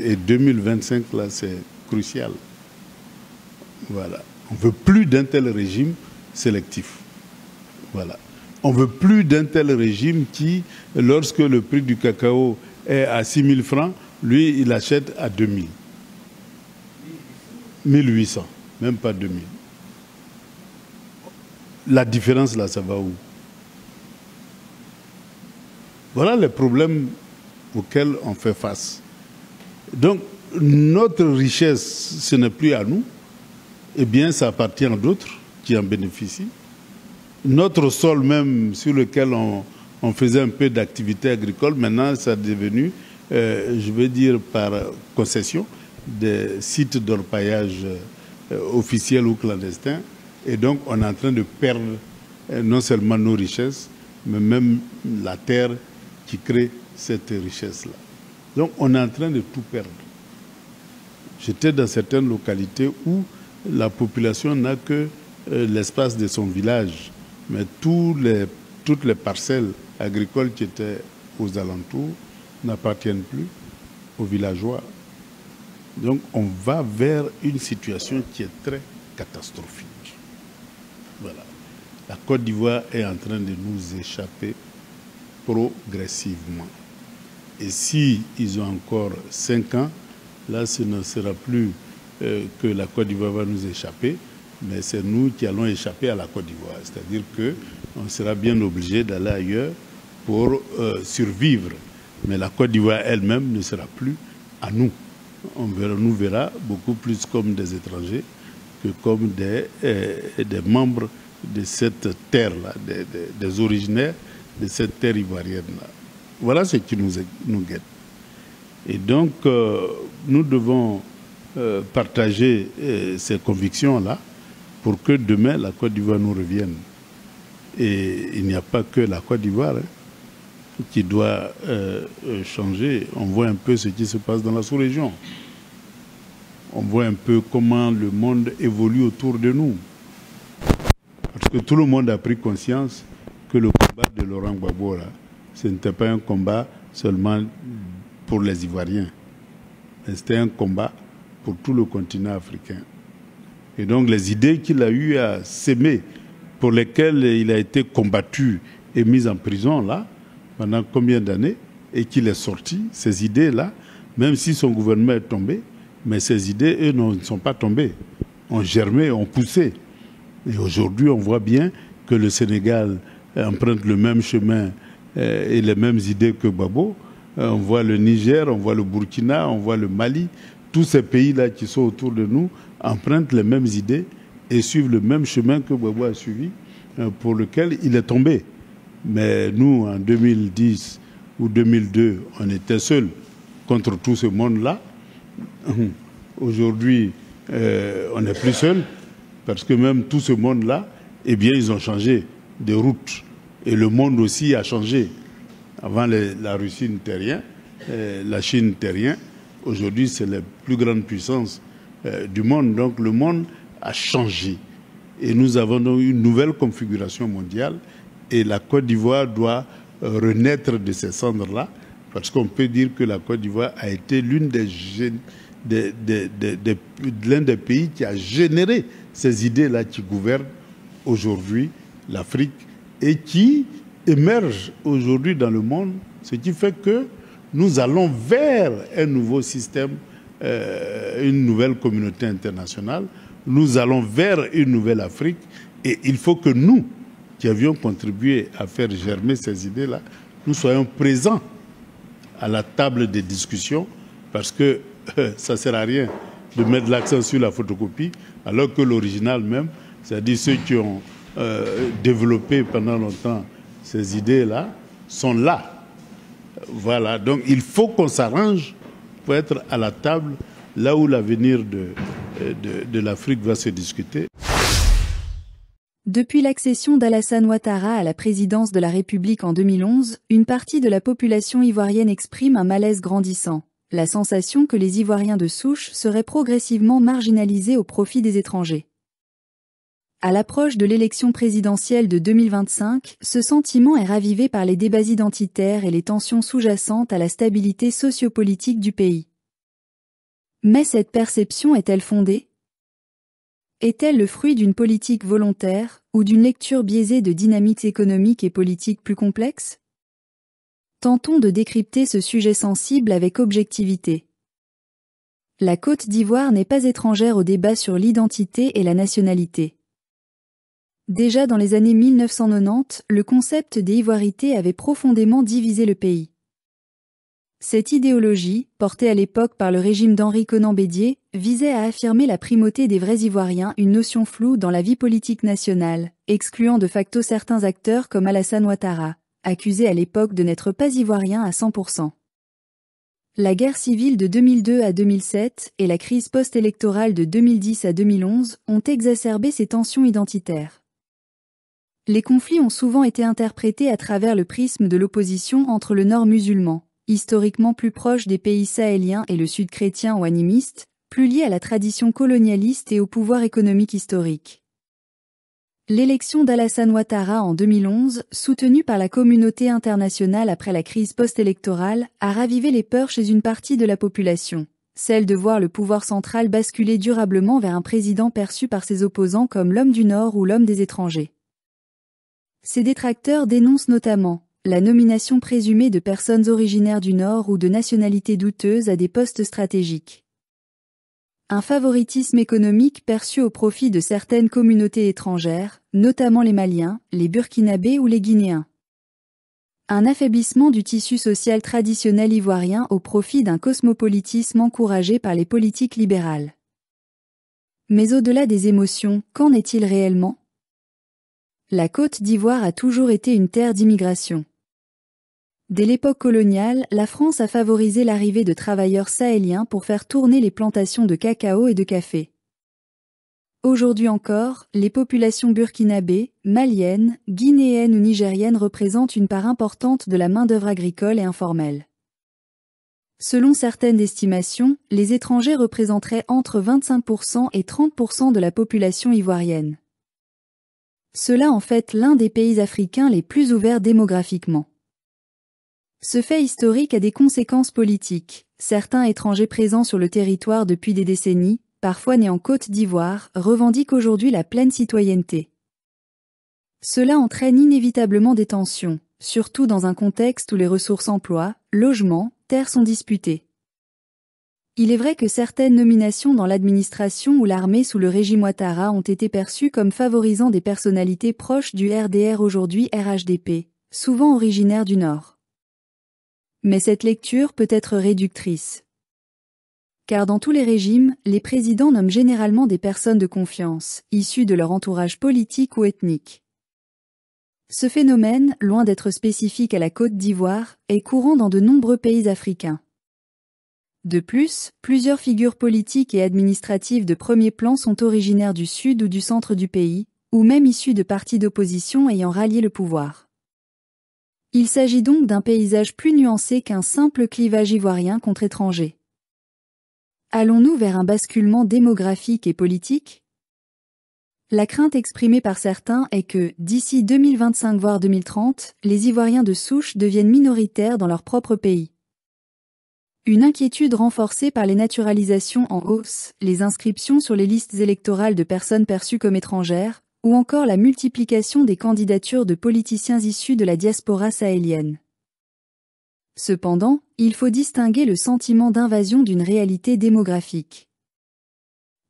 Et 2025, là, c'est crucial. Voilà. On ne veut plus d'un tel régime sélectif. Voilà. On ne veut plus d'un tel régime qui, lorsque le prix du cacao est à 6 000 francs, lui, il achète à 2 000. 1800, même pas 2 000. La différence, là, ça va où? Voilà les problèmes auxquels on fait face. Donc, notre richesse, ce n'est plus à nous. Eh bien, ça appartient à d'autres qui en bénéficient. Notre sol même, sur lequel on faisait un peu d'activité agricole, maintenant, ça est devenu, je veux dire, par concession, des sites d'orpaillage officiels ou clandestins. Et donc, on est en train de perdre non seulement nos richesses, mais même la terre qui crée cette richesse-là. Donc, on est en train de tout perdre. J'étais dans certaines localités où la population n'a que l'espace de son village, mais toutes les parcelles agricoles qui étaient aux alentours n'appartiennent plus aux villageois. Donc, on va vers une situation qui est très catastrophique. Voilà. La Côte d'Ivoire est en train de nous échapper progressivement. Et si ils ont encore 5 ans, là, ce ne sera plus que la Côte d'Ivoire va nous échapper, mais c'est nous qui allons échapper à la Côte d'Ivoire. C'est-à-dire qu'on sera bien obligé d'aller ailleurs pour survivre. Mais la Côte d'Ivoire elle-même ne sera plus à nous. On nous verra beaucoup plus comme des étrangers que comme des membres de cette terre-là, des originaires de cette terre ivoirienne-là. Voilà ce qui nous guette. Et donc, nous devons partager ces convictions-là pour que demain, la Côte d'Ivoire nous revienne. Et il n'y a pas que la Côte d'Ivoire qui doit changer. On voit un peu ce qui se passe dans la sous-région. On voit un peu comment le monde évolue autour de nous. Parce que tout le monde a pris conscience que le combat de Laurent Gbagbo, là, ce n'était pas un combat seulement pour les Ivoiriens, mais c'était un combat pour tout le continent africain. Et donc les idées qu'il a eu à s'aimer, pour lesquelles il a été combattu et mis en prison, là, pendant combien d'années, et qu'il est sorti, ces idées-là, même si son gouvernement est tombé, mais ces idées, eux, ne sont pas tombées, ont germé, ont poussé. Et aujourd'hui, on voit bien que le Sénégal emprunte le même chemin et les mêmes idées que Gbagbo. On voit le Niger, on voit le Burkina, on voit le Mali. Tous ces pays-là qui sont autour de nous empruntent les mêmes idées et suivent le même chemin que Gbagbo a suivi, pour lequel il est tombé. Mais nous, en 2010 ou 2002, on était seuls contre tout ce monde-là. Aujourd'hui, on n'est plus seuls, parce que même tout ce monde-là, eh bien, ils ont changé de route. Et le monde aussi a changé. Avant, la Russie n'était rien, la Chine n'était rien. Aujourd'hui, c'est la plus grande puissance du monde. Donc, le monde a changé. Et nous avons donc une nouvelle configuration mondiale. Et la Côte d'Ivoire doit renaître de ces cendres-là, parce qu'on peut dire que la Côte d'Ivoire a été l'un des pays qui a généré ces idées-là qui gouvernent aujourd'hui l'Afrique et qui émergent aujourd'hui dans le monde, ce qui fait que nous allons vers un nouveau système, une nouvelle communauté internationale, nous allons vers une nouvelle Afrique, et il faut que nous, qui avions contribué à faire germer ces idées-là, nous soyons présents à la table des discussions, parce que ça ne sert à rien de mettre l'accent sur la photocopie, alors que l'original même, c'est-à-dire ceux qui ont développé pendant longtemps ces idées-là, sont là. Voilà, donc il faut qu'on s'arrange pour être à la table, là où l'avenir de l'Afrique va se discuter. Depuis l'accession d'Alassane Ouattara à la présidence de la République en 2011, une partie de la population ivoirienne exprime un malaise grandissant. La sensation que les Ivoiriens de souche seraient progressivement marginalisés au profit des étrangers. À l'approche de l'élection présidentielle de 2025, ce sentiment est ravivé par les débats identitaires et les tensions sous-jacentes à la stabilité sociopolitique du pays. Mais cette perception est-elle fondée? Est-elle le fruit d'une politique volontaire, ou d'une lecture biaisée de dynamiques économiques et politiques plus complexes? Tentons de décrypter ce sujet sensible avec objectivité. La Côte d'Ivoire n'est pas étrangère au débat sur l'identité et la nationalité. Déjà dans les années 1990, le concept d'ivoirité avait profondément divisé le pays. Cette idéologie, portée à l'époque par le régime d'Henri Konan Bédié, visait à affirmer la primauté des vrais Ivoiriens, une notion floue dans la vie politique nationale, excluant de facto certains acteurs comme Alassane Ouattara, accusé à l'époque de n'être pas ivoirien à 100%. La guerre civile de 2002 à 2007 et la crise post-électorale de 2010 à 2011 ont exacerbé ces tensions identitaires. Les conflits ont souvent été interprétés à travers le prisme de l'opposition entre le Nord musulman, historiquement plus proche des pays sahéliens, et le Sud chrétien ou animiste, plus lié à la tradition colonialiste et au pouvoir économique historique. L'élection d'Alassane Ouattara en 2011, soutenue par la communauté internationale après la crise post-électorale, a ravivé les peurs chez une partie de la population, celle de voir le pouvoir central basculer durablement vers un président perçu par ses opposants comme l'homme du Nord ou l'homme des étrangers. Ces détracteurs dénoncent notamment la nomination présumée de personnes originaires du Nord ou de nationalités douteuses à des postes stratégiques. Un favoritisme économique perçu au profit de certaines communautés étrangères, notamment les Maliens, les Burkinabés ou les Guinéens. Un affaiblissement du tissu social traditionnel ivoirien au profit d'un cosmopolitisme encouragé par les politiques libérales. Mais au-delà des émotions, qu'en est-il réellement? La Côte d'Ivoire a toujours été une terre d'immigration. Dès l'époque coloniale, la France a favorisé l'arrivée de travailleurs sahéliens pour faire tourner les plantations de cacao et de café. Aujourd'hui encore, les populations burkinabées, maliennes, guinéennes ou nigériennes représentent une part importante de la main-d'œuvre agricole et informelle. Selon certaines estimations, les étrangers représenteraient entre 25% et 30% de la population ivoirienne. Cela en fait l'un des pays africains les plus ouverts démographiquement. Ce fait historique a des conséquences politiques. Certains étrangers présents sur le territoire depuis des décennies, parfois nés en Côte d'Ivoire, revendiquent aujourd'hui la pleine citoyenneté. Cela entraîne inévitablement des tensions, surtout dans un contexte où les ressources emploi, logement, terres sont disputées. Il est vrai que certaines nominations dans l'administration ou l'armée sous le régime Ouattara ont été perçues comme favorisant des personnalités proches du RDR, aujourd'hui RHDP, souvent originaires du Nord. Mais cette lecture peut être réductrice. Car dans tous les régimes, les présidents nomment généralement des personnes de confiance, issues de leur entourage politique ou ethnique. Ce phénomène, loin d'être spécifique à la Côte d'Ivoire, est courant dans de nombreux pays africains. De plus, plusieurs figures politiques et administratives de premier plan sont originaires du sud ou du centre du pays, ou même issues de partis d'opposition ayant rallié le pouvoir. Il s'agit donc d'un paysage plus nuancé qu'un simple clivage ivoirien contre étranger. Allons-nous vers un basculement démographique et politique? La crainte exprimée par certains est que, d'ici 2025 voire 2030, les Ivoiriens de souche deviennent minoritaires dans leur propre pays. Une inquiétude renforcée par les naturalisations en hausse, les inscriptions sur les listes électorales de personnes perçues comme étrangères, ou encore la multiplication des candidatures de politiciens issus de la diaspora sahélienne. Cependant, il faut distinguer le sentiment d'invasion d'une réalité démographique.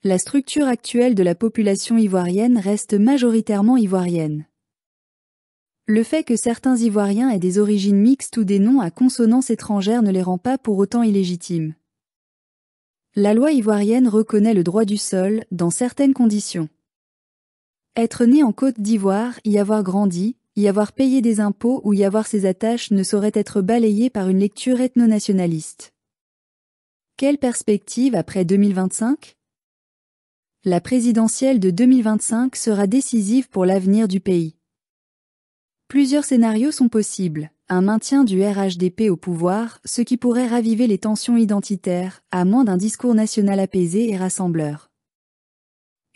La structure actuelle de la population ivoirienne reste majoritairement ivoirienne. Le fait que certains Ivoiriens aient des origines mixtes ou des noms à consonance étrangère ne les rend pas pour autant illégitimes. La loi ivoirienne reconnaît le droit du sol, dans certaines conditions. Être né en Côte d'Ivoire, y avoir grandi, y avoir payé des impôts ou y avoir ses attaches ne saurait être balayé par une lecture ethno-nationaliste. Quelle perspective après 2025? La présidentielle de 2025 sera décisive pour l'avenir du pays. Plusieurs scénarios sont possibles. Un maintien du RHDP au pouvoir, ce qui pourrait raviver les tensions identitaires, à moins d'un discours national apaisé et rassembleur.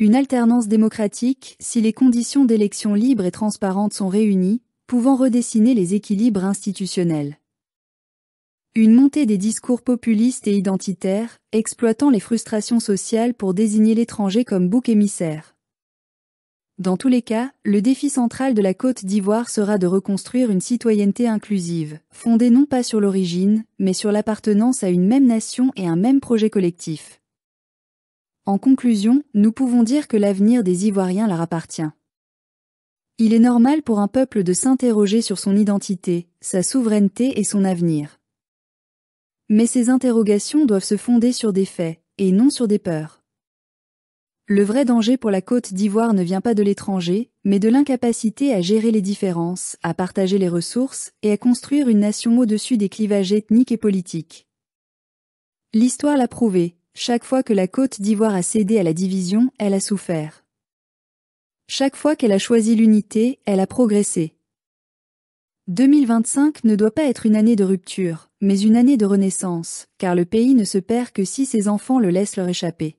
Une alternance démocratique, si les conditions d'élection libres et transparentes sont réunies, pouvant redessiner les équilibres institutionnels. Une montée des discours populistes et identitaires, exploitant les frustrations sociales pour désigner l'étranger comme bouc émissaire. Dans tous les cas, le défi central de la Côte d'Ivoire sera de reconstruire une citoyenneté inclusive, fondée non pas sur l'origine, mais sur l'appartenance à une même nation et un même projet collectif. En conclusion, nous pouvons dire que l'avenir des Ivoiriens leur appartient. Il est normal pour un peuple de s'interroger sur son identité, sa souveraineté et son avenir. Mais ces interrogations doivent se fonder sur des faits, et non sur des peurs. Le vrai danger pour la Côte d'Ivoire ne vient pas de l'étranger, mais de l'incapacité à gérer les différences, à partager les ressources et à construire une nation au-dessus des clivages ethniques et politiques. L'histoire l'a prouvé, chaque fois que la Côte d'Ivoire a cédé à la division, elle a souffert. Chaque fois qu'elle a choisi l'unité, elle a progressé. 2025 ne doit pas être une année de rupture, mais une année de renaissance, car le pays ne se perd que si ses enfants le laissent leur échapper.